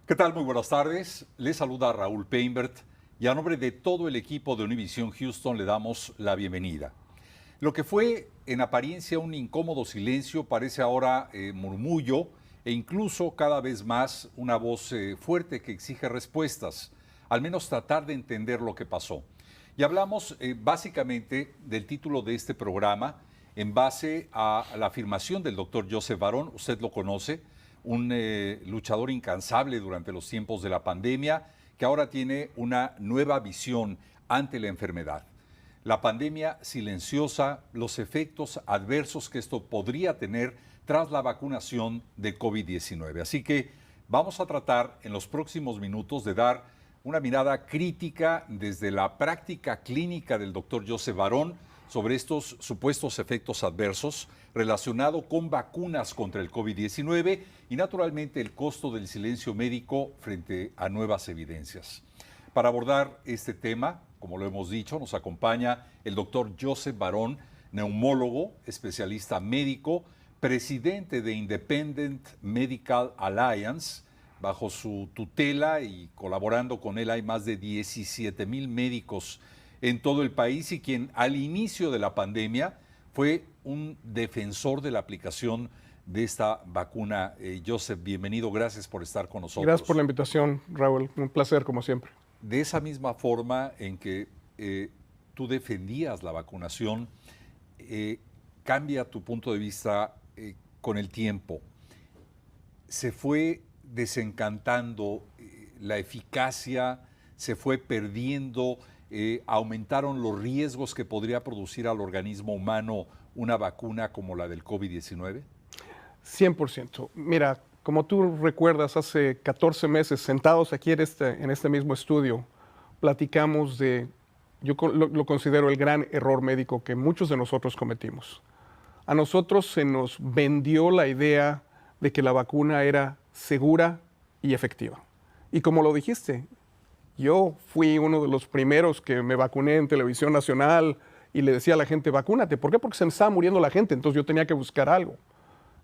¿Qué tal? Muy buenas tardes. Les saluda Raúl Peinbert y a nombre de todo el equipo de Univision Houston le damos la bienvenida. Lo que fue en apariencia un incómodo silencio parece ahora murmullo e incluso cada vez más una voz fuerte que exige respuestas, al menos tratar de entender lo que pasó. Y hablamos básicamente del título de este programa en base a la afirmación del doctor Joseph Barón, usted lo conoce, un luchador incansable durante los tiempos de la pandemia, que ahora tiene una nueva visión ante la enfermedad. La pandemia silenciosa, los efectos adversos que esto podría tener tras la vacunación de COVID-19. Así que vamos a tratar en los próximos minutos de dar una mirada crítica desde la práctica clínica del doctor Joseph Barón sobre estos supuestos efectos adversos relacionados con vacunas contra el COVID-19 y naturalmente el costo del silencio médico frente a nuevas evidencias. Para abordar este tema, como lo hemos dicho, nos acompaña el doctor Joseph Barón, neumólogo, especialista médico, presidente de Independent Medical Alliance. Bajo su tutela y colaborando con él hay más de 17,000 médicos en todo el país y quien al inicio de la pandemia fue un defensor de la aplicación de esta vacuna. Joseph, bienvenido, gracias por estar con nosotros. Gracias por la invitación, Raúl, un placer como siempre. De esa misma forma en que tú defendías la vacunación, cambia tu punto de vista con el tiempo. Se fue desencantando la eficacia, se fue perdiendo, aumentaron los riesgos que podría producir al organismo humano una vacuna como la del COVID-19? 100%. Mira, como tú recuerdas, hace 14 meses, sentados aquí en este mismo estudio, platicamos de, yo lo considero el gran error médico que muchos de nosotros cometimos. A nosotros se nos vendió la idea de que la vacuna era segura y efectiva. Y como lo dijiste, yo fui uno de los primeros que me vacuné en televisión nacional y le decía a la gente, vacúnate. ¿Por qué? Porque se me estaba muriendo la gente, entonces yo tenía que buscar algo.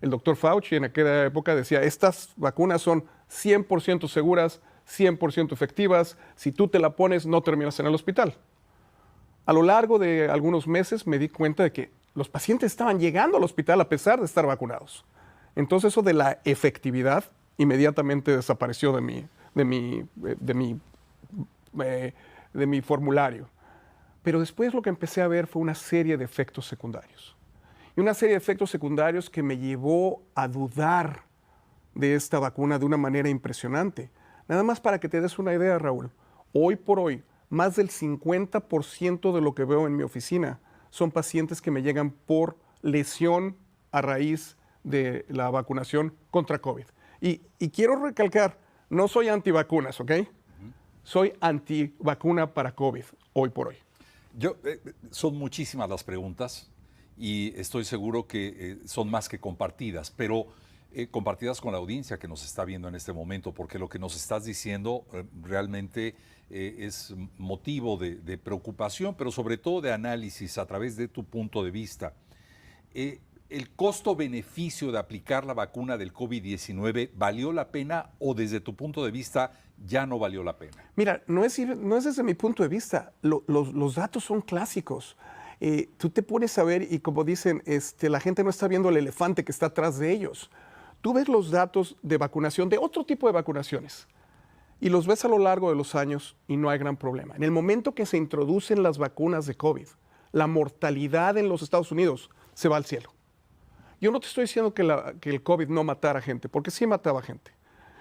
El doctor Fauci en aquella época decía, estas vacunas son 100% seguras, 100% efectivas, si tú te la pones no terminas en el hospital. A lo largo de algunos meses me di cuenta de que los pacientes estaban llegando al hospital a pesar de estar vacunados. Entonces eso de la efectividad inmediatamente desapareció de mi formulario. Pero después lo que empecé a ver fue una serie de efectos secundarios. Y una serie de efectos secundarios que me llevó a dudar de esta vacuna de una manera impresionante. Nada más para que te des una idea, Raúl. Hoy por hoy, más del 50% de lo que veo en mi oficina son pacientes que me llegan por lesión a raíz de la vacunación contra COVID. Y quiero recalcar, no soy antivacunas, ¿ok? Soy antivacuna para COVID, hoy por hoy. Son muchísimas las preguntas y estoy seguro que son más que compartidas, pero compartidas con la audiencia que nos está viendo en este momento, porque lo que nos estás diciendo realmente es motivo de preocupación, pero sobre todo de análisis a través de tu punto de vista. ¿El costo-beneficio de aplicar la vacuna del COVID-19 valió la pena o desde tu punto de vista ya no valió la pena? Mira, no es desde mi punto de vista. Los datos son clásicos. Tú te pones a ver y como dicen, la gente no está viendo el elefante que está atrás de ellos. Tú ves los datos de vacunación, de otro tipo de vacunaciones, y los ves a lo largo de los años y no hay gran problema. En el momento que se introducen las vacunas de COVID, la mortalidad en los Estados Unidos se va al cielo. Yo no te estoy diciendo que el COVID no matara gente, porque sí mataba gente.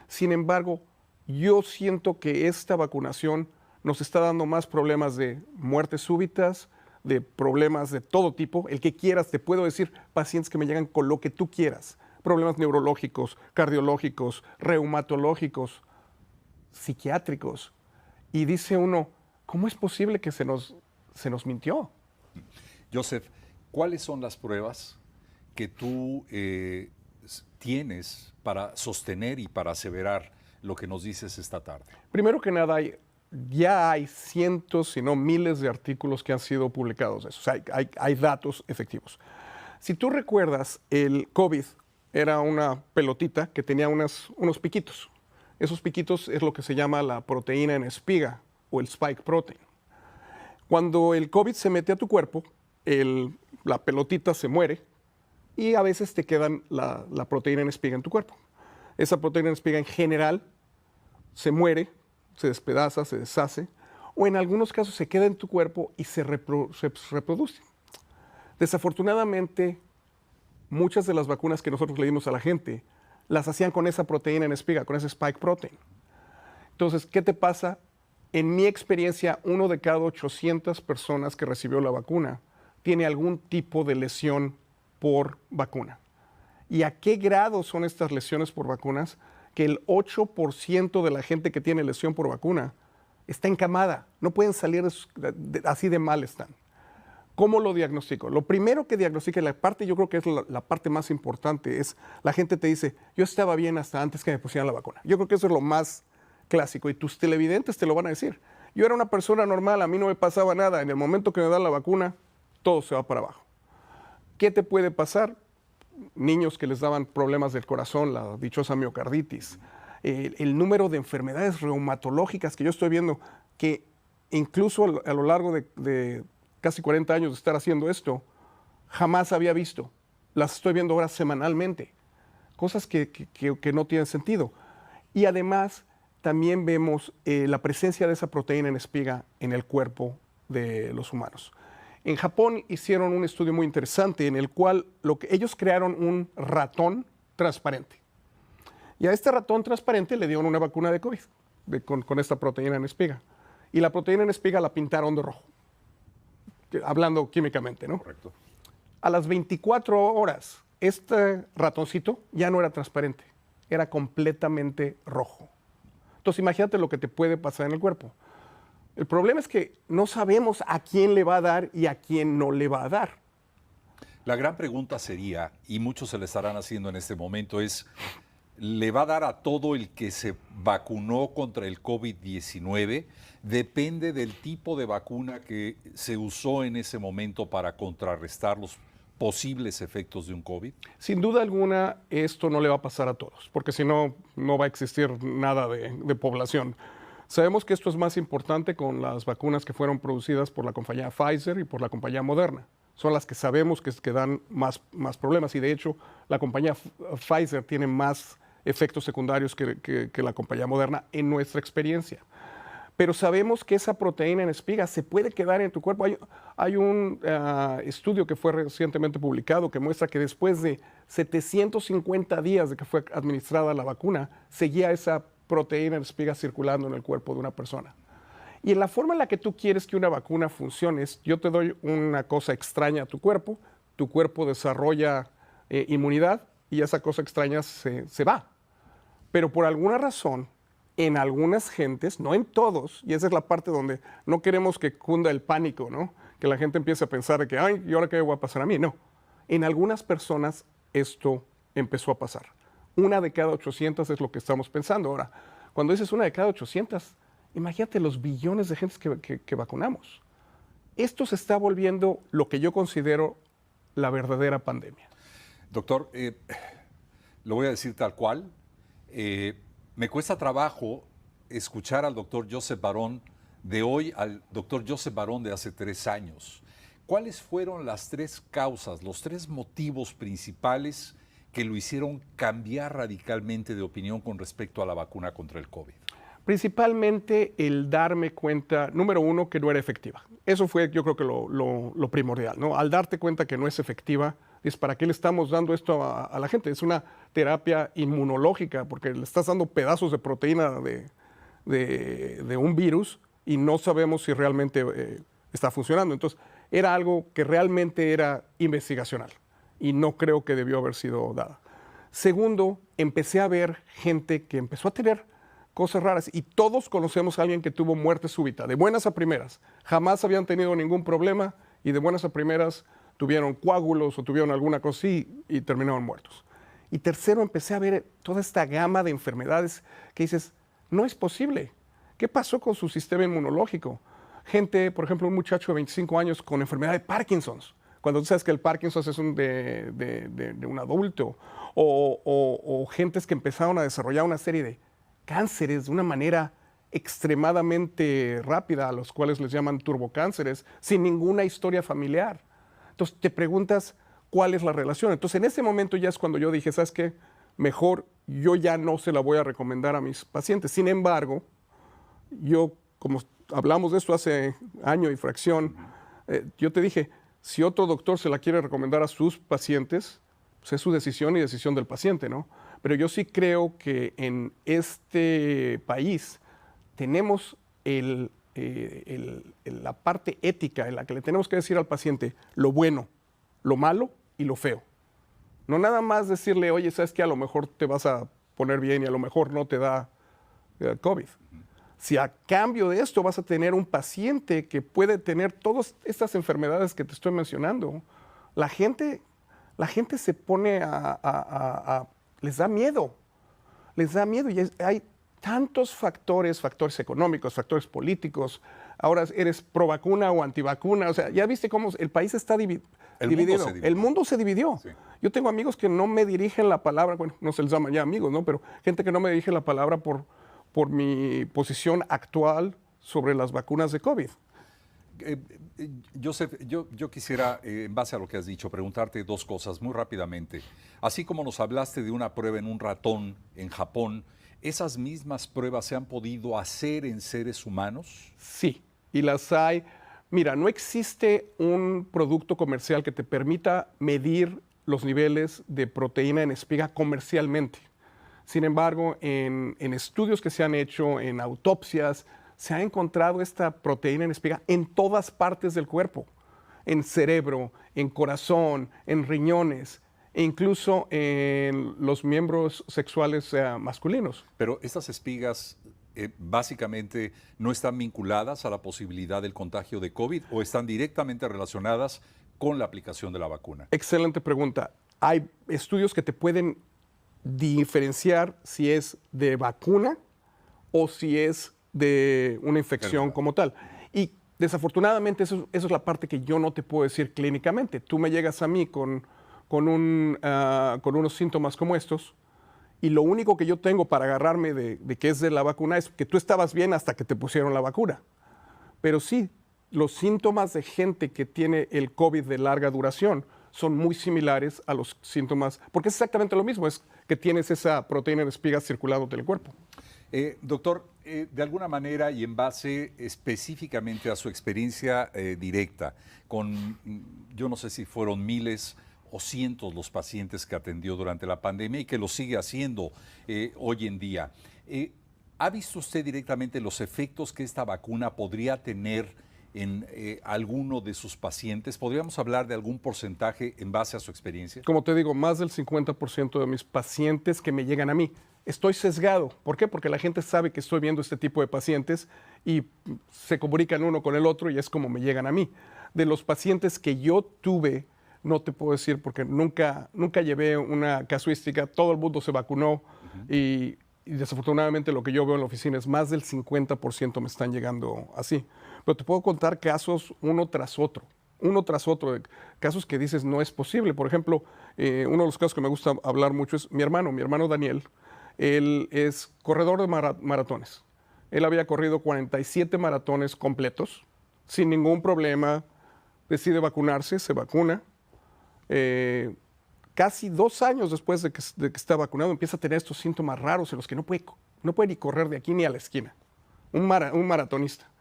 Sin embargo, yo siento que esta vacunación nos está dando más problemas de muertes súbitas, de problemas de todo tipo. El que quieras, te puedo decir pacientes que me llegan con lo que tú quieras. Problemas neurológicos, cardiológicos, reumatológicos, psiquiátricos. Y dice uno, ¿cómo es posible que se nos mintió? Joseph, ¿cuáles son las pruebas que tú tienes para sostener y para aseverar lo que nos dices esta tarde? Primero que nada, ya hay cientos, si no miles de artículos que han sido publicados de eso. O sea, hay datos efectivos. Si tú recuerdas, el COVID era una pelotita que tenía unos piquitos. Esos piquitos es lo que se llama la proteína en espiga o el spike protein. Cuando el COVID se mete a tu cuerpo, la pelotita se muere y a veces te quedan la proteína en espiga en tu cuerpo. Esa proteína en espiga en general se muere, se despedaza, se deshace, o en algunos casos se queda en tu cuerpo y se reproduce. Desafortunadamente, muchas de las vacunas que nosotros le dimos a la gente las hacían con esa proteína en espiga, con ese spike protein. Entonces, ¿qué te pasa? En mi experiencia, 1 de cada 800 personas que recibió la vacuna tiene algún tipo de lesión por vacuna. ¿Y a qué grado son estas lesiones por vacunas? Que el 8% de la gente que tiene lesión por vacuna está encamada, no pueden salir así de mal están. ¿Cómo lo diagnostico? Lo primero que diagnostica, la parte yo creo que es la parte más importante, es la gente te dice, yo estaba bien hasta antes que me pusieran la vacuna. Yo creo que eso es lo más clásico y tus televidentes te lo van a decir. Yo era una persona normal, a mí no me pasaba nada, en el momento que me dan la vacuna, todo se va para abajo. ¿Qué te puede pasar? Niños que les daban problemas del corazón, la dichosa miocarditis, el número de enfermedades reumatológicas que yo estoy viendo, que incluso a lo largo de casi 40 años de estar haciendo esto, jamás había visto. Las estoy viendo ahora semanalmente. Cosas que no tienen sentido. Y además, también vemos la presencia de esa proteína en espiga en el cuerpo de los humanos. En Japón hicieron un estudio muy interesante en el cual ellos crearon un ratón transparente. Y a este ratón transparente le dieron una vacuna de COVID con esta proteína en espiga. Y la proteína en espiga la pintaron de rojo, hablando químicamente, ¿no? Correcto. A las 24 horas, este ratoncito ya no era transparente, era completamente rojo. Entonces imagínate lo que te puede pasar en el cuerpo. El problema es que no sabemos a quién le va a dar y a quién no le va a dar. La gran pregunta sería, y muchos se le estarán haciendo en este momento, es, ¿le va a dar a todo el que se vacunó contra el COVID-19? ¿Depende del tipo de vacuna que se usó en ese momento para contrarrestar los posibles efectos de un COVID? Sin duda alguna, esto no le va a pasar a todos, porque si no, no va a existir nada de población. Sabemos que esto es más importante con las vacunas que fueron producidas por la compañía Pfizer y por la compañía Moderna. Son las que sabemos que dan más problemas y de hecho la compañía Pfizer tiene más efectos secundarios que la compañía Moderna en nuestra experiencia. Pero sabemos que esa proteína en espiga se puede quedar en tu cuerpo. Hay un estudio que fue recientemente publicado que muestra que después de 750 días de que fue administrada la vacuna, seguía esa proteína en espiga circulando en el cuerpo de una persona. Y en la forma en la que tú quieres que una vacuna funcione es, yo te doy una cosa extraña a tu cuerpo desarrolla inmunidad y esa cosa extraña se va. Pero por alguna razón, en algunas gentes, no en todos, y esa es la parte donde no queremos que cunda el pánico, ¿no? Que la gente empiece a pensar que, ay, ¿y ahora qué va a pasar a mí? No. En algunas personas esto empezó a pasar. 1 de cada 800 es lo que estamos pensando. Ahora, cuando dices 1 de cada 800, imagínate los billones de gentes que vacunamos. Esto se está volviendo lo que yo considero la verdadera pandemia. Doctor, lo voy a decir tal cual. Me cuesta trabajo escuchar al doctor Joseph Barón de hoy al doctor Joseph Barón de hace 3 años. ¿Cuáles fueron las 3 causas, los 3 motivos principales que lo hicieron cambiar radicalmente de opinión con respecto a la vacuna contra el COVID? Principalmente el darme cuenta, número 1, que no era efectiva. Eso fue, yo creo que lo primordial, ¿no? Al darte cuenta que no es efectiva, es para qué le estamos dando esto a la gente. Es una terapia inmunológica, porque le estás dando pedazos de proteína de un virus y no sabemos si realmente está funcionando. Entonces, era algo que realmente era investigacional y no creo que debió haber sido dada. Segundo, empecé a ver gente que empezó a tener cosas raras y todos conocemos a alguien que tuvo muerte súbita, de buenas a primeras. Jamás habían tenido ningún problema y de buenas a primeras tuvieron coágulos o tuvieron alguna cosa así y terminaron muertos. Y tercero, empecé a ver toda esta gama de enfermedades que dices, no es posible. ¿Qué pasó con su sistema inmunológico? Gente, por ejemplo, un muchacho de 25 años con enfermedad de Parkinson's, cuando tú sabes que el Parkinson es de un adulto, o gentes que empezaron a desarrollar una serie de cánceres de una manera extremadamente rápida, a los cuales les llaman turbocánceres, sin ninguna historia familiar. Entonces te preguntas cuál es la relación. Entonces en ese momento ya es cuando yo dije, ¿sabes qué? Mejor yo ya no se la voy a recomendar a mis pacientes. Sin embargo, yo, como hablamos de esto hace año y fracción, yo te dije, si otro doctor se la quiere recomendar a sus pacientes, pues es su decisión y decisión del paciente, ¿no? Pero yo sí creo que en este país tenemos la parte ética en la que le tenemos que decir al paciente lo bueno, lo malo y lo feo. No nada más decirle, oye, sabes que a lo mejor te vas a poner bien y a lo mejor no te da COVID. Si a cambio de esto vas a tener un paciente que puede tener todas estas enfermedades que te estoy mencionando, la gente se pone les da miedo y hay tantos factores económicos, factores políticos. Ahora eres pro vacuna o antivacuna. O sea, ya viste cómo el país está dividido. El mundo se dividió. Sí. Yo tengo amigos que no me dirigen la palabra, bueno, no se les llaman ya amigos, ¿no? Pero gente que no me dirige la palabra por mi posición actual sobre las vacunas de COVID. Joseph, yo quisiera, en base a lo que has dicho, preguntarte dos cosas muy rápidamente. Así como nos hablaste de una prueba en un ratón en Japón, ¿esas mismas pruebas se han podido hacer en seres humanos? Sí, y las hay. Mira, no existe un producto comercial que te permita medir los niveles de proteína en espiga comercialmente. Sin embargo, en estudios que se han hecho, en autopsias, se ha encontrado esta proteína en espiga en todas partes del cuerpo, en cerebro, en corazón, en riñones, e incluso en los miembros sexuales masculinos. Pero estas espigas básicamente no están vinculadas a la posibilidad del contagio de COVID o están directamente relacionadas con la aplicación de la vacuna. Excelente pregunta. Hay estudios que te pueden diferenciar si es de vacuna o si es de una infección como tal. Y desafortunadamente eso es la parte que yo no te puedo decir clínicamente. Tú me llegas a mí con unos síntomas como estos y lo único que yo tengo para agarrarme de que es de la vacuna es que tú estabas bien hasta que te pusieron la vacuna. Pero sí, los síntomas de gente que tiene el COVID de larga duración son muy similares a los síntomas, porque es exactamente lo mismo, es que tienes esa proteína en espigas circulando en el cuerpo. Doctor, de alguna manera y en base específicamente a su experiencia directa, yo no sé si fueron miles o cientos los pacientes que atendió durante la pandemia y que lo sigue haciendo hoy en día, ¿ha visto usted directamente los efectos que esta vacuna podría tener en alguno de sus pacientes? ¿Podríamos hablar de algún porcentaje en base a su experiencia? Como te digo, más del 50% de mis pacientes que me llegan a mí. Estoy sesgado. ¿Por qué? Porque la gente sabe que estoy viendo este tipo de pacientes y se comunican uno con el otro y es como me llegan a mí. De los pacientes que yo tuve, no te puedo decir porque nunca llevé una casuística, todo el mundo se vacunó y desafortunadamente lo que yo veo en la oficina es más del 50% me están llegando así. Pero te puedo contar casos uno tras otro, de casos que dices no es posible. Por ejemplo, uno de los casos que me gusta hablar mucho es mi hermano Daniel. Él es corredor de maratones. Él había corrido 47 maratones completos, sin ningún problema, decide vacunarse, se vacuna. Casi 2 años después de que está vacunado, empieza a tener estos síntomas raros en los que no puede ni correr de aquí ni a la esquina. Un maratonista.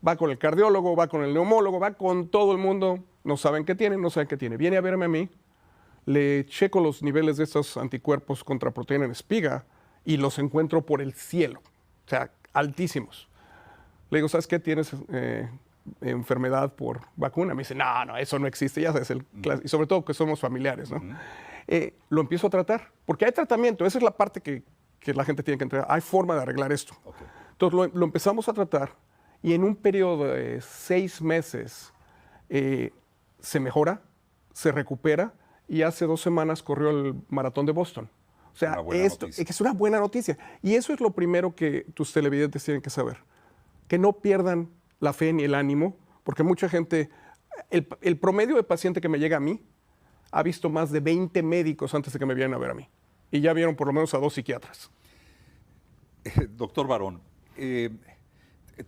Va con el cardiólogo, va con el neumólogo, va con todo el mundo. No saben qué tiene, no saben qué tiene. Viene a verme a mí, le checo los niveles de estos anticuerpos contra proteína en espiga y los encuentro por el cielo. O sea, altísimos. Le digo, ¿sabes qué? ¿Tienes enfermedad por vacuna? Me dice, no, eso no existe. Ya sabes, y sobre todo que somos familiares, ¿no? Lo empiezo a tratar, porque hay tratamiento. Esa es la parte que la gente tiene que entender. Hay forma de arreglar esto. Okay. Entonces lo empezamos a tratar y en un periodo de 6 meses se mejora, se recupera y hace 2 semanas corrió el maratón de Boston. O sea, esto es una buena noticia. Y eso es lo primero que tus televidentes tienen que saber. Que no pierdan la fe ni el ánimo, porque mucha gente, el promedio de paciente que me llega a mí, ha visto más de 20 médicos antes de que me vienen a ver a mí. Y ya vieron por lo menos a 2 psiquiatras. Doctor Barón,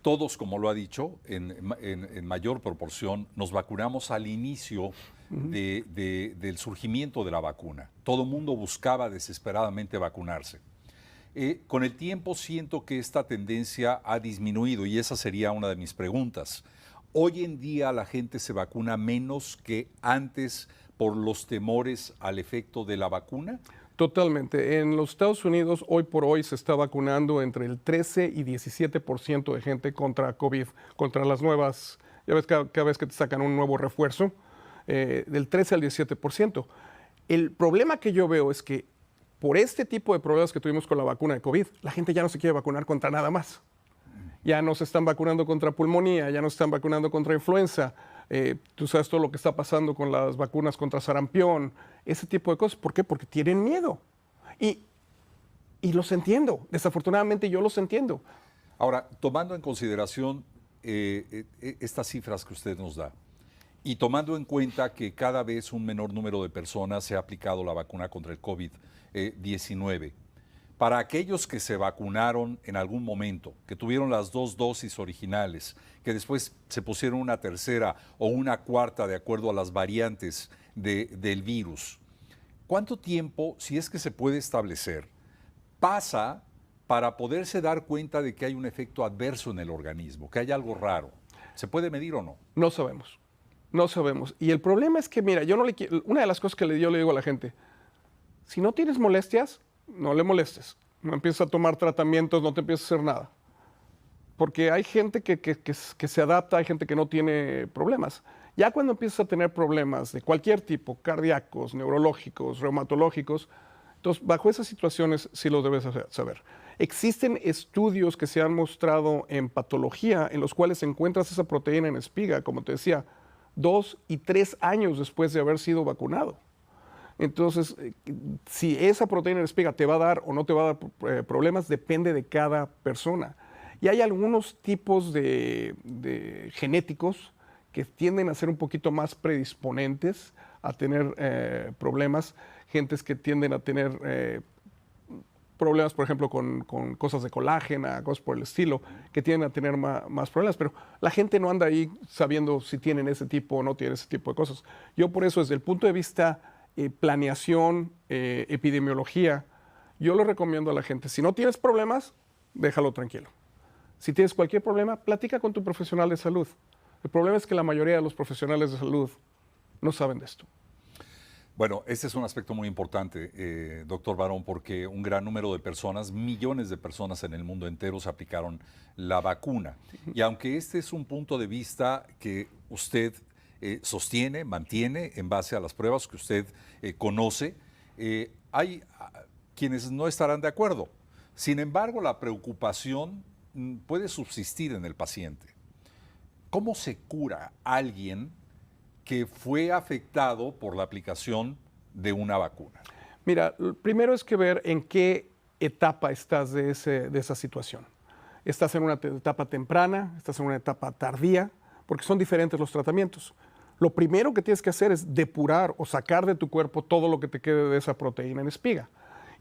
todos, como lo ha dicho, en mayor proporción nos vacunamos al inicio del surgimiento de la vacuna. Todo el mundo buscaba desesperadamente vacunarse. Con el tiempo siento que esta tendencia ha disminuido y esa sería una de mis preguntas. Hoy en día la gente se vacuna menos que antes por los temores al efecto de la vacuna. Totalmente. En los Estados Unidos, hoy por hoy, se está vacunando entre el 13 y 17% de gente contra COVID, contra las nuevas, ya ves, cada vez que te sacan un nuevo refuerzo, del 13 al 17%. El problema que yo veo es que por este tipo de problemas que tuvimos con la vacuna de COVID, la gente ya no se quiere vacunar contra nada más. Ya no se están vacunando contra pulmonía, ya no se están vacunando contra influenza. Tú sabes todo lo que está pasando con las vacunas contra sarampión, ese tipo de cosas. ¿Por qué? Porque tienen miedo. Y los entiendo. Desafortunadamente yo los entiendo. Ahora, tomando en consideración estas cifras que usted nos da y tomando en cuenta que cada vez un menor número de personas se ha aplicado la vacuna contra el COVID-19, para aquellos que se vacunaron en algún momento, que tuvieron las 2 dosis originales, que después se pusieron una tercera o una cuarta de acuerdo a las variantes del virus, ¿cuánto tiempo, si es que se puede establecer, pasa para poderse dar cuenta de que hay un efecto adverso en el organismo, que hay algo raro? ¿Se puede medir o no? No sabemos. No sabemos. Y el problema es que, mira, una de las cosas que yo le digo a la gente, si no tienes molestias, no le molestes. No empieces a tomar tratamientos, no te empieces a hacer nada. Porque hay gente que se adapta, hay gente que no tiene problemas. Ya cuando empiezas a tener problemas de cualquier tipo, cardíacos, neurológicos, reumatológicos, entonces bajo esas situaciones sí lo debes saber. Existen estudios que se han mostrado en patología en los cuales encuentras esa proteína en espiga, como te decía, 2 y 3 años después de haber sido vacunado. Entonces, si esa proteína en espiga te va a dar o no te va a dar problemas, depende de cada persona. Y hay algunos tipos de genéticos que tienden a ser un poquito más predisponentes a tener problemas, gentes que tienden a tener problemas, por ejemplo, con cosas de colágeno, cosas por el estilo, que tienden a tener más problemas, pero la gente no anda ahí sabiendo si tienen ese tipo o no tienen ese tipo de cosas. Yo por eso, desde el punto de vista planeación, epidemiología, yo le recomiendo a la gente, si no tienes problemas, déjalo tranquilo. Si tienes cualquier problema, platica con tu profesional de salud. El problema es que la mayoría de los profesionales de salud no saben de esto. Bueno, este es un aspecto muy importante, doctor Barón, porque un gran número de personas, millones de personas en el mundo entero se aplicaron la vacuna. Y aunque este es un punto de vista que usted sostiene, mantiene en base a las pruebas que usted conoce, hay quienes no estarán de acuerdo. Sin embargo, la preocupación puede subsistir en el paciente. ¿Cómo se cura a alguien que fue afectado por la aplicación de una vacuna? Mira, primero es que ver en qué etapa estás de esa situación. ¿Estás en una etapa temprana? ¿Estás en una etapa tardía? Porque son diferentes los tratamientos. Lo primero que tienes que hacer es depurar o sacar de tu cuerpo todo lo que te quede de esa proteína en espiga.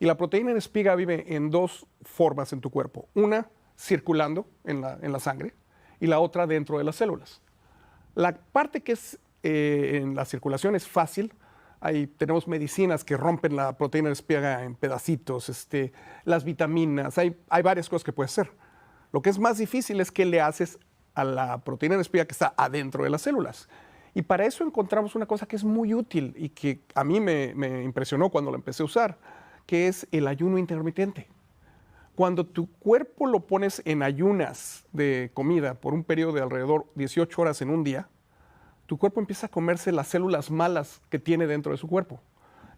Y la proteína en espiga vive en 2 formas en tu cuerpo. Una, circulando en la sangre, y la otra dentro de las células. La parte que es en la circulación es fácil. Tenemos medicinas que rompen la proteína en espiga en pedacitos, las vitaminas, hay varias cosas que puedes hacer. Lo que es más difícil es qué le haces a la proteína en espiga que está adentro de las células. Y para eso encontramos una cosa que es muy útil y que a mí me impresionó cuando la empecé a usar, que es el ayuno intermitente. Cuando tu cuerpo lo pones en ayunas de comida por un periodo de alrededor 18 horas en un día, tu cuerpo empieza a comerse las células malas que tiene dentro de su cuerpo.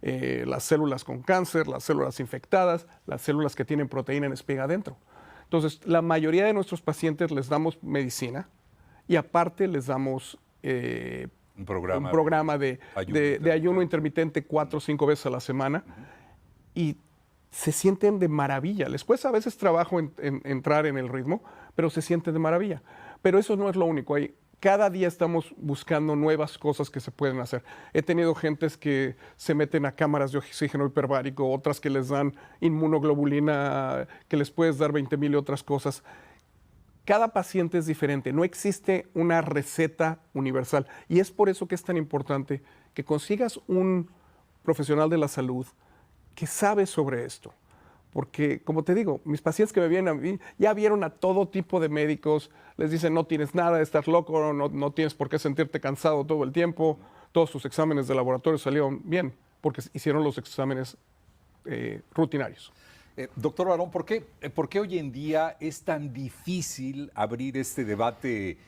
Las células con cáncer, las células infectadas, las células que tienen proteína en espiga adentro. Entonces, la mayoría de nuestros pacientes les damos medicina y aparte les damos un programa de ayuno intermitente 4 o 5 veces a la semana. Y se sienten de maravilla. Les cuesta a veces trabajo entrar en el ritmo, pero se sienten de maravilla. Pero eso no es lo único. Hay cada día estamos buscando nuevas cosas que se pueden hacer. He tenido gentes que se meten a cámaras de oxígeno hiperbárico, otras que les dan inmunoglobulina, que les puedes dar 20,000 y otras cosas. Cada paciente es diferente, no existe una receta universal. Y es por eso que es tan importante que consigas un profesional de la salud que sabe sobre esto. Porque, como te digo, mis pacientes que me vienen a mí ya vieron a todo tipo de médicos, les dicen no tienes nada, estás loco, no tienes por qué sentirte cansado todo el tiempo, todos sus exámenes de laboratorio salieron bien, porque hicieron los exámenes rutinarios. Doctor Barón, ¿por qué hoy en día es tan difícil abrir este debate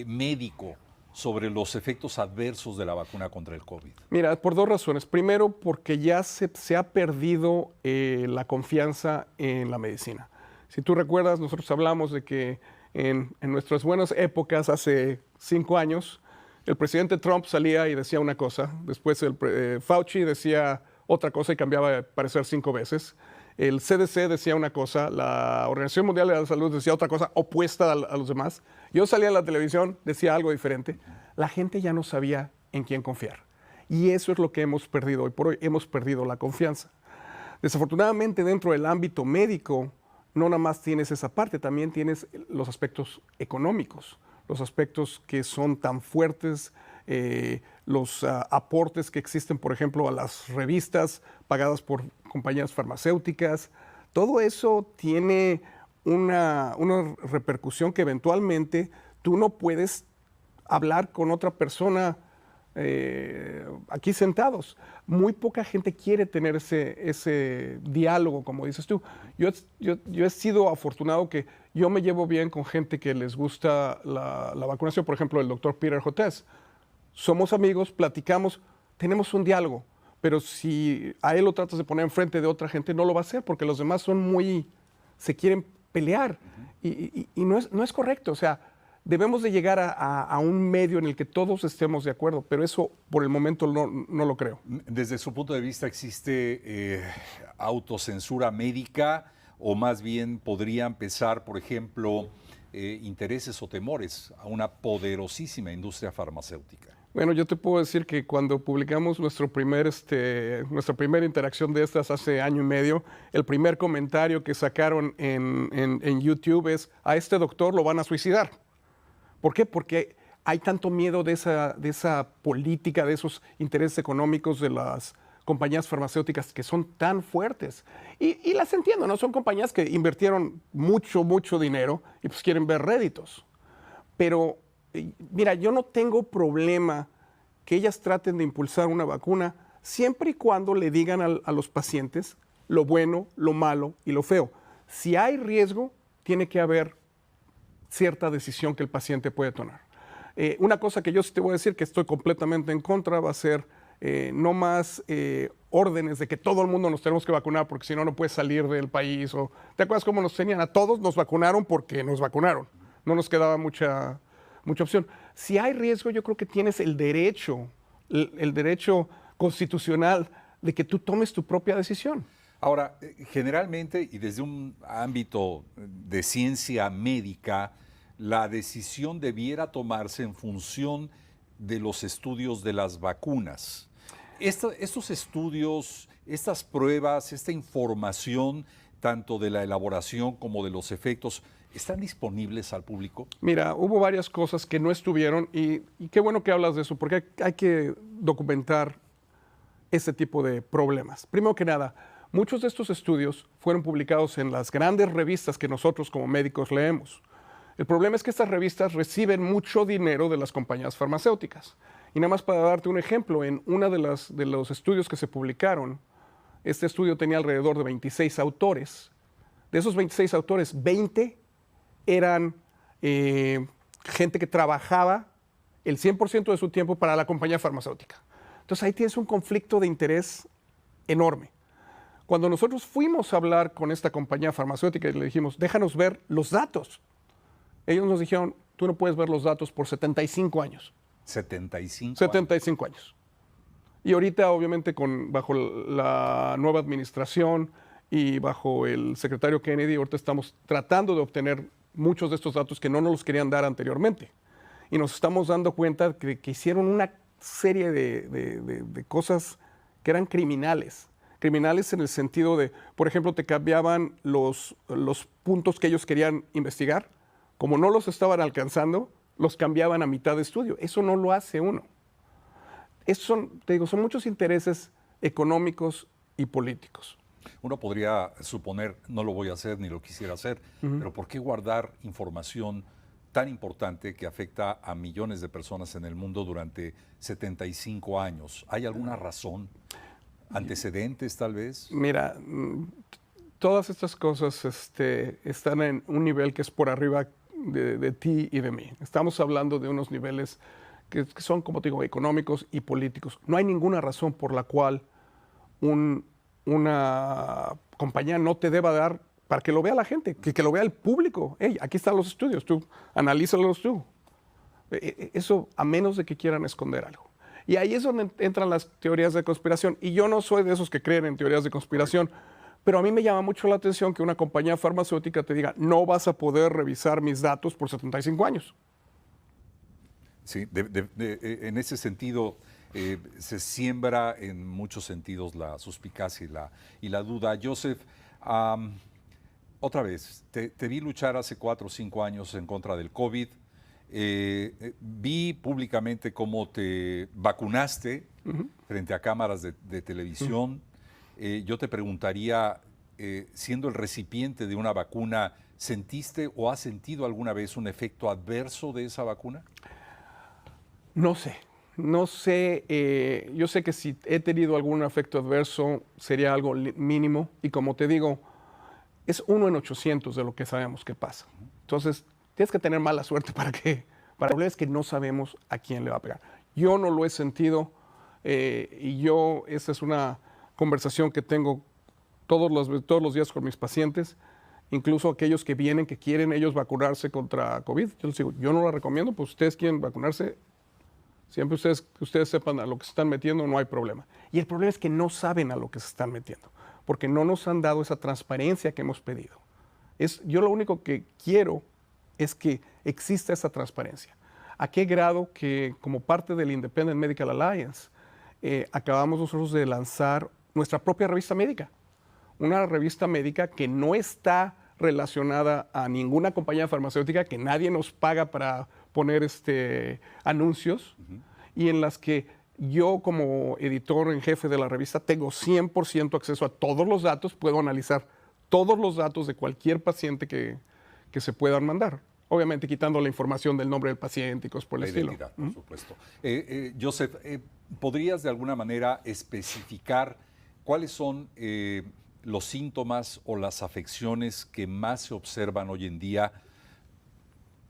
médico sobre los efectos adversos de la vacuna contra el COVID? Mira, por dos razones. Primero, porque ya se ha perdido la confianza en la medicina. Si tú recuerdas, nosotros hablamos de que en nuestras buenas épocas, hace 5 años, el presidente Trump salía y decía una cosa, después Fauci decía otra cosa y cambiaba de parecer 5 veces. El CDC decía una cosa, la Organización Mundial de la Salud decía otra cosa opuesta a los demás. Yo salía a la televisión, decía algo diferente. La gente ya no sabía en quién confiar. Y eso es lo que hemos perdido. Hoy por hoy hemos perdido la confianza. Desafortunadamente, dentro del ámbito médico, no nada más tienes esa parte, también tienes los aspectos económicos, los aspectos que son tan fuertes, los aportes que existen, por ejemplo, a las revistas pagadas por compañías farmacéuticas. Todo eso tiene una repercusión que eventualmente tú no puedes hablar con otra persona aquí sentados. Muy poca gente quiere tener ese diálogo, como dices tú. Yo he sido afortunado que yo me llevo bien con gente que les gusta la vacunación, por ejemplo, el doctor Peter Hotez. Somos amigos, platicamos, tenemos un diálogo, pero si a él lo tratas de poner enfrente de otra gente, no lo va a hacer porque los demás se quieren pelear y no es correcto. O sea, debemos de llegar a un medio en el que todos estemos de acuerdo, pero eso por el momento no lo creo. Desde su punto de vista, ¿existe autocensura médica o más bien podría empezar, por ejemplo, intereses o temores a una poderosísima industria farmacéutica? Bueno, yo te puedo decir que cuando publicamos nuestra primera interacción de estas hace año y medio, el primer comentario que sacaron en YouTube es: a este doctor lo van a suicidar. ¿Por qué? Porque hay tanto miedo de esa política, de esos intereses económicos de las compañías farmacéuticas que son tan fuertes. Y las entiendo, ¿no? Son compañías que invirtieron mucho dinero y pues quieren ver réditos. Pero mira, yo no tengo problema que ellas traten de impulsar una vacuna siempre y cuando le digan a los pacientes lo bueno, lo malo y lo feo. Si hay riesgo, tiene que haber cierta decisión que el paciente puede tomar. Una cosa que yo sí te voy a decir que estoy completamente en contra va a ser no más órdenes de que todo el mundo nos tenemos que vacunar porque si no, no puedes salir del país. ¿Te acuerdas cómo nos tenían? A todos nos vacunaron porque nos vacunaron. No nos quedaba mucha opción. Si hay riesgo, yo creo que tienes el derecho constitucional de que tú tomes tu propia decisión. Ahora, generalmente y desde un ámbito de ciencia médica, la decisión debiera tomarse en función de los estudios de las vacunas. Estos estudios, estas pruebas, esta información, tanto de la elaboración como de los efectos, ¿están disponibles al público? Mira, hubo varias cosas que no estuvieron y qué bueno que hablas de eso, porque hay que documentar este tipo de problemas. Primero que nada, muchos de estos estudios fueron publicados en las grandes revistas que nosotros como médicos leemos. El problema es que estas revistas reciben mucho dinero de las compañías farmacéuticas. Y nada más para darte un ejemplo, en uno de los estudios que se publicaron, este estudio tenía alrededor de 26 autores. De esos 26 autores, 20 eran gente que trabajaba el 100% de su tiempo para la compañía farmacéutica. Entonces ahí tienes un conflicto de interés enorme. Cuando nosotros fuimos a hablar con esta compañía farmacéutica y le dijimos, déjanos ver los datos, ellos nos dijeron, tú no puedes ver los datos por 75 años. 75 años. Y ahorita, obviamente, bajo la nueva administración y bajo el secretario Kennedy, ahorita estamos tratando de obtener muchos de estos datos que no nos los querían dar anteriormente. y nos estamos dando cuenta que hicieron una serie de cosas que eran criminales. Criminales en el sentido de, por ejemplo, te cambiaban los puntos que ellos querían investigar. Como no los estaban alcanzando, los cambiaban a mitad de estudio. Eso no lo hace uno. Te digo, son muchos intereses económicos y políticos. Uno podría suponer, no lo voy a hacer ni lo quisiera hacer, pero ¿por qué guardar información tan importante que afecta a millones de personas en el mundo durante 75 años? ¿Hay alguna razón? ¿Antecedentes tal vez? Mira, todas estas cosas están en un nivel que es por arriba de ti y de mí. Estamos hablando de unos niveles que son, como te digo, económicos y políticos. No hay ninguna razón por la cual una compañía no te deba dar para que lo vea la gente, que lo vea el público. Hey, aquí están los estudios, tú analízalos tú. Eso a menos de que quieran esconder algo. Y ahí es donde entran las teorías de conspiración. Y yo no soy de esos que creen en teorías de conspiración, pero a mí me llama mucho la atención que una compañía farmacéutica te diga, no vas a poder revisar mis datos por 75 años. Sí, en ese sentido se siembra en muchos sentidos la suspicacia y la duda. Joseph, otra vez, te vi luchar hace 4 o 5 años en contra del COVID. Vi públicamente cómo te vacunaste frente a cámaras de televisión. Yo te preguntaría, siendo el recipiente de una vacuna, ¿sentiste o has sentido alguna vez un efecto adverso de esa vacuna? No sé. Yo sé que si he tenido algún efecto adverso sería algo mínimo y como te digo, es 1 en 800 de lo que sabemos que pasa. Entonces, tienes que tener mala suerte para el problema es que no sabemos a quién le va a pegar. Yo no lo he sentido y esa es una conversación que tengo todos los días con mis pacientes, incluso aquellos que vienen, que quieren ellos vacunarse contra COVID. Yo les digo, yo no lo recomiendo, pues ustedes quieren vacunarse, siempre ustedes sepan a lo que se están metiendo, no hay problema. Y el problema es que no saben a lo que se están metiendo, porque no nos han dado esa transparencia que hemos pedido. Yo lo único que quiero es que exista esa transparencia. ¿A qué grado que como parte del Independent Medical Alliance acabamos nosotros de lanzar nuestra propia revista médica? Una revista médica que no está relacionada a ninguna compañía farmacéutica, que nadie nos paga para poner anuncios, y en las que yo como editor en jefe de la revista tengo 100% acceso a todos los datos, puedo analizar todos los datos de cualquier paciente que se puedan mandar. Obviamente quitando la información del nombre del paciente y cosas por el estilo. Identidad, por supuesto. Joseph, ¿podrías de alguna manera especificar cuáles son los síntomas o las afecciones que más se observan hoy en día,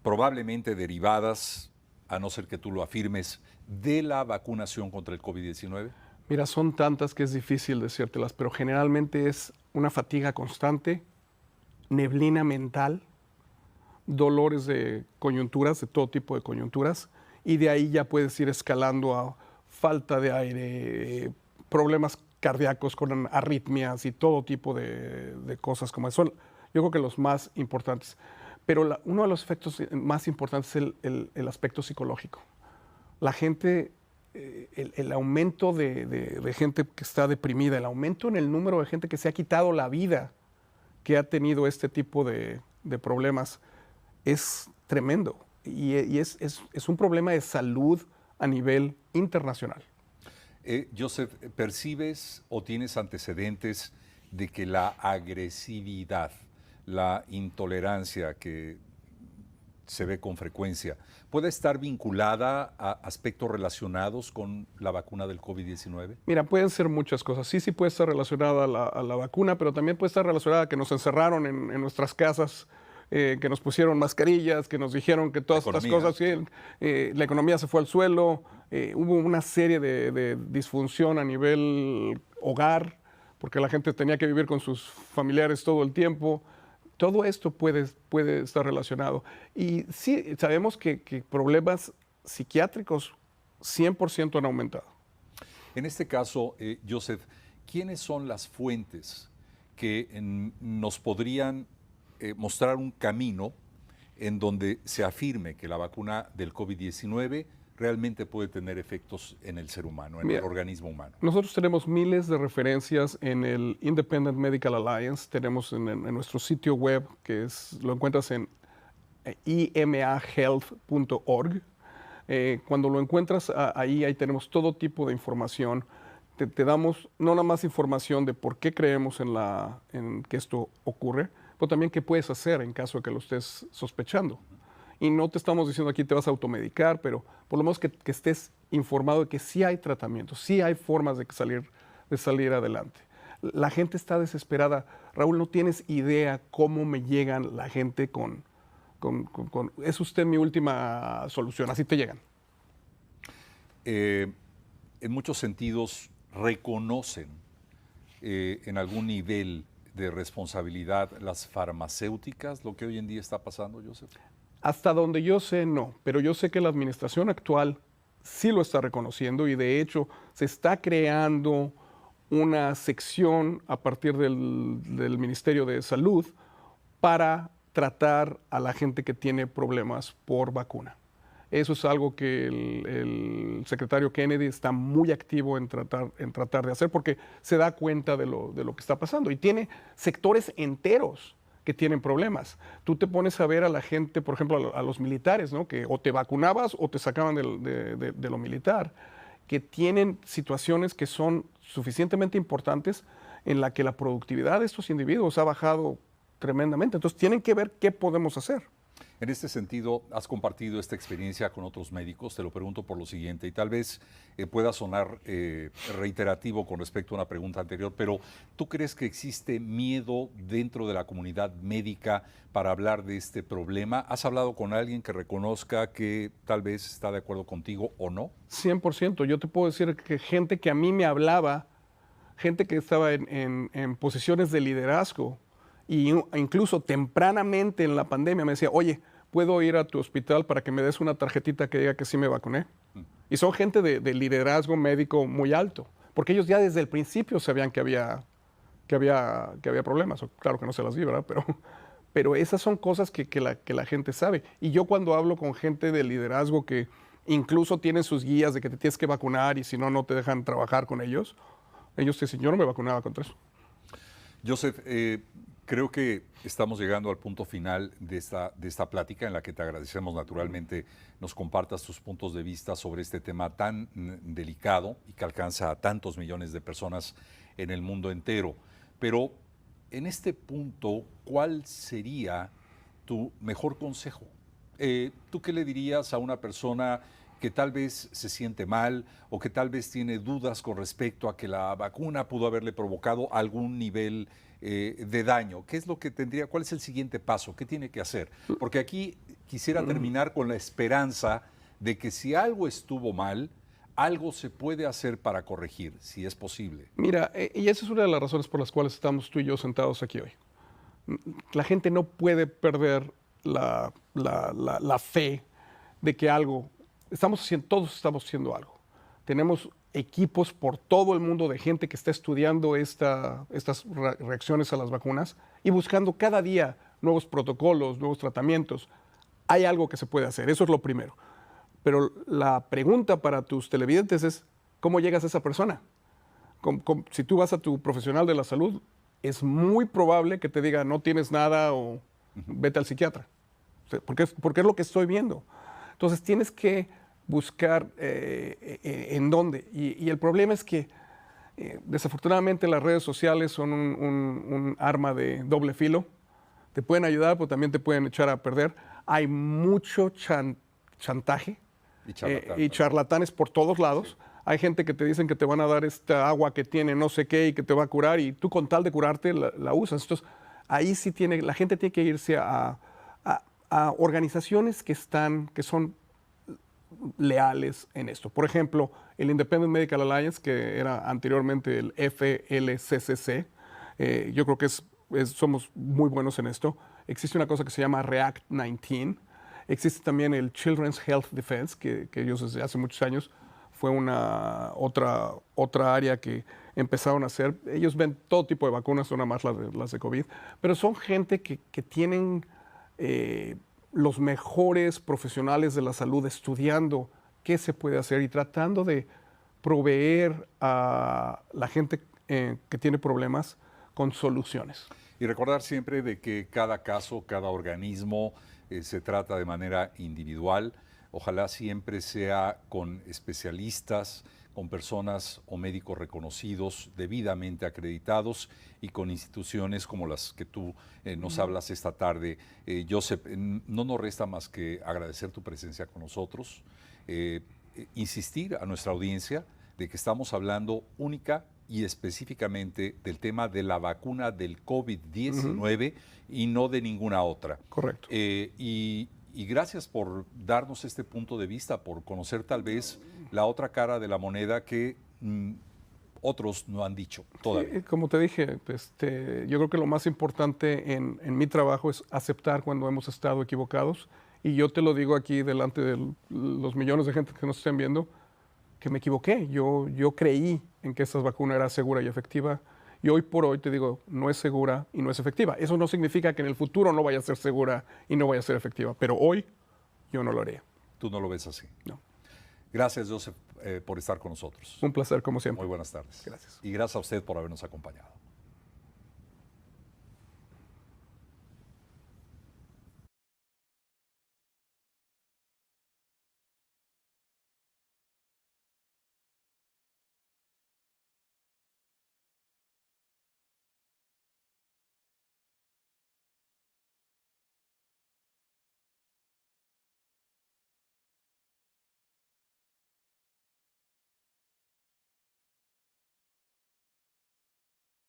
probablemente derivadas, a no ser que tú lo afirmes, de la vacunación contra el COVID-19? Mira, son tantas que es difícil decírtelas, pero generalmente es una fatiga constante, neblina mental, dolores de coyunturas, de todo tipo de coyunturas, y de ahí ya puedes ir escalando a falta de aire, problemas cardíacos con arritmias y todo tipo de cosas como eso. Yo creo que los más importantes. Pero uno de los efectos más importantes es el aspecto psicológico. La gente, el aumento de gente que está deprimida, el aumento en el número de gente que se ha quitado la vida, que ha tenido este tipo de problemas, es tremendo. Y es un problema de salud a nivel internacional. Joseph, ¿percibes o tienes antecedentes de que la agresividad, la intolerancia que se ve con frecuencia, puede estar vinculada a aspectos relacionados con la vacuna del COVID-19? Mira, pueden ser muchas cosas. Sí puede estar relacionada a la vacuna, pero también puede estar relacionada a que nos encerraron en nuestras casas, que nos pusieron mascarillas, que nos dijeron que todas estas cosas, la economía se fue al suelo, hubo una serie de disfunción a nivel hogar, porque la gente tenía que vivir con sus familiares todo el tiempo. Todo esto puede estar relacionado. Y sí, sabemos que problemas psiquiátricos 100% han aumentado. En este caso, Joseph, ¿quiénes son las fuentes que nos podrían mostrar un camino en donde se afirme que la vacuna del COVID-19 realmente puede tener efectos en el ser humano, en el organismo humano? Nosotros tenemos miles de referencias en el Independent Medical Alliance, tenemos en nuestro sitio web, lo encuentras en imahealth.org. Cuando lo encuentras ahí tenemos todo tipo de información. Te damos no nada más información de por qué creemos en que esto ocurre, pero también qué puedes hacer en caso de que lo estés sospechando. Y no te estamos diciendo aquí te vas a automedicar, pero por lo menos que estés informado de que sí hay tratamientos, sí hay formas de salir adelante. La gente está desesperada. Raúl, no tienes idea cómo me llegan la gente es usted mi última solución, así te llegan. En muchos sentidos reconocen en algún nivel de responsabilidad las farmacéuticas, lo que hoy en día está pasando, Joseph. Hasta donde yo sé, no, pero yo sé que la administración actual sí lo está reconociendo y de hecho se está creando una sección a partir del Ministerio de Salud para tratar a la gente que tiene problemas por vacuna. Eso es algo que el secretario Kennedy está muy activo en tratar de hacer porque se da cuenta de lo que está pasando y tiene sectores enteros que tienen problemas. Tú te pones a ver a la gente, por ejemplo, a los militares, ¿no? Que o te vacunabas o te sacaban de lo militar, que tienen situaciones que son suficientemente importantes en la que la productividad de estos individuos ha bajado tremendamente. Entonces tienen que ver qué podemos hacer. En este sentido, has compartido esta experiencia con otros médicos. Te lo pregunto por lo siguiente, y tal vez pueda sonar reiterativo con respecto a una pregunta anterior, pero ¿tú crees que existe miedo dentro de la comunidad médica para hablar de este problema? ¿Has hablado con alguien que reconozca que tal vez está de acuerdo contigo o no? 100%. Yo te puedo decir que gente que a mí me hablaba, gente que estaba en posiciones de liderazgo, e incluso tempranamente en la pandemia me decía, oye, ¿puedo ir a tu hospital para que me des una tarjetita que diga que sí me vacuné? Y son gente de liderazgo médico muy alto, porque ellos ya desde el principio sabían que había problemas. Claro que no se las vi, ¿verdad? Pero esas son cosas que la gente sabe. Y yo cuando hablo con gente de liderazgo que incluso tienen sus guías de que te tienes que vacunar y si no, no te dejan trabajar con ellos, ellos te dicen, yo no me vacunaba contra eso. Joseph, creo que estamos llegando al punto final de esta plática en la que te agradecemos naturalmente nos compartas tus puntos de vista sobre este tema tan delicado y que alcanza a tantos millones de personas en el mundo entero. Pero en este punto, ¿cuál sería tu mejor consejo? ¿Tú qué le dirías a una persona que tal vez se siente mal o que tal vez tiene dudas con respecto a que la vacuna pudo haberle provocado algún nivel de daño? ¿Qué es lo que tendría? ¿Cuál es el siguiente paso? ¿Qué tiene que hacer? Porque aquí quisiera terminar con la esperanza de que si algo estuvo mal, algo se puede hacer para corregir, si es posible. Mira, y esa es una de las razones por las cuales estamos tú y yo sentados aquí hoy. La gente no puede perder la fe de que todos estamos haciendo algo. Tenemos equipos por todo el mundo de gente que está estudiando estas reacciones a las vacunas y buscando cada día nuevos protocolos, nuevos tratamientos. Hay algo que se puede hacer, eso es lo primero. Pero la pregunta para tus televidentes es, ¿cómo llegas a esa persona? Si tú vas a tu profesional de la salud, es muy probable que te diga, no tienes nada o vete al psiquiatra. Porque es lo que estoy viendo. Entonces tienes que buscar en dónde. Y el problema es que desafortunadamente las redes sociales son un arma de doble filo. Te pueden ayudar, pero también te pueden echar a perder. Hay mucho chantaje y charlatanes por todos lados. Sí. Hay gente que te dicen que te van a dar esta agua que tiene no sé qué y que te va a curar y tú con tal de curarte la usas. Entonces ahí sí la gente tiene que irse a organizaciones que son leales en esto. Por ejemplo, el Independent Medical Alliance, que era anteriormente el FLCCC, yo creo que somos muy buenos en esto. Existe una cosa que se llama React 19. Existe también el Children's Health Defense, que ellos desde hace muchos años fue otra área que empezaron a hacer. Ellos ven todo tipo de vacunas, no nada más las de COVID, pero son gente que tienen los mejores profesionales de la salud estudiando qué se puede hacer y tratando de proveer a la gente que tiene problemas con soluciones. Y recordar siempre de que cada caso, cada organismo se trata de manera individual. Ojalá siempre sea con especialistas, con personas o médicos reconocidos, debidamente acreditados y con instituciones como las que tú nos hablas esta tarde. Joseph, no nos resta más que agradecer tu presencia con nosotros, insistir a nuestra audiencia de que estamos hablando única y específicamente del tema de la vacuna del COVID-19 y no de ninguna otra. Correcto. Y gracias por darnos este punto de vista, por conocer tal vez la otra cara de la moneda que otros no han dicho todavía. Sí, como te dije, yo creo que lo más importante en mi trabajo es aceptar cuando hemos estado equivocados. Y yo te lo digo aquí delante de los millones de gente que nos estén viendo, que me equivoqué. Yo creí en que esta vacuna era segura y efectiva. Y hoy por hoy te digo, no es segura y no es efectiva. Eso no significa que en el futuro no vaya a ser segura y no vaya a ser efectiva. Pero hoy yo no lo haría. Tú no lo ves así. No. Gracias, Joseph, por estar con nosotros. Un placer, como siempre. Muy buenas tardes. Gracias. Y gracias a usted por habernos acompañado.